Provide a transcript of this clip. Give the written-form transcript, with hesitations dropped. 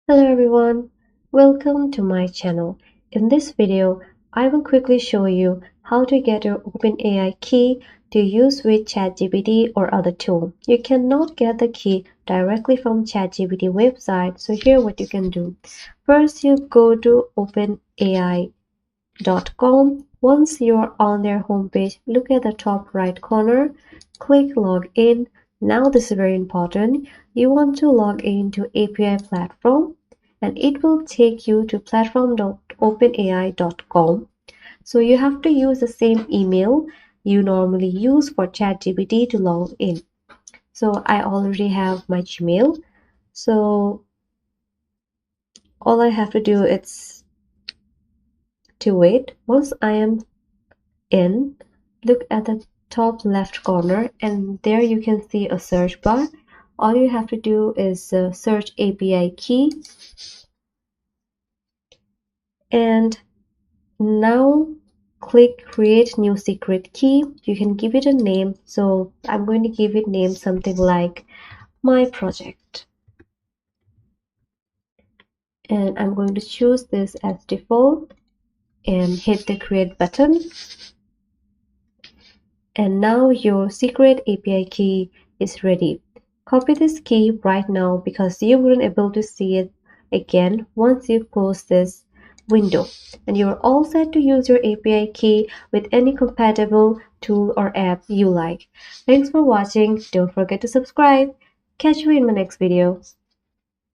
Hello everyone, welcome to my channel. In this video, I will quickly show you how to get your OpenAI key to use with ChatGPT or other tool. You cannot get the key directly from ChatGPT website, so here what you can do. First, you go to OpenAI.com. Once you're on their homepage, look at the top right corner, click login. Now this is very important. You want to log into API platform and it will take you to platform.openai.com. So you have to use the same email you normally use for ChatGPT to log in. So I already have my Gmail. So all I have to do is to wait. Once I am in, look at the top left corner and there you can see a search bar. All you have to do is search API key, and now click create new secret key. You can give it a name, so I'm going to give it name something like my project, and I'm going to choose this as default and hit the create button. And now your secret API key is ready. Copy this key right now because you wouldn't able to see it again once you close this window. And you're all set to use your API key with any compatible tool or app you like. Thanks for watching. Don't forget to subscribe. Catch you in my next video.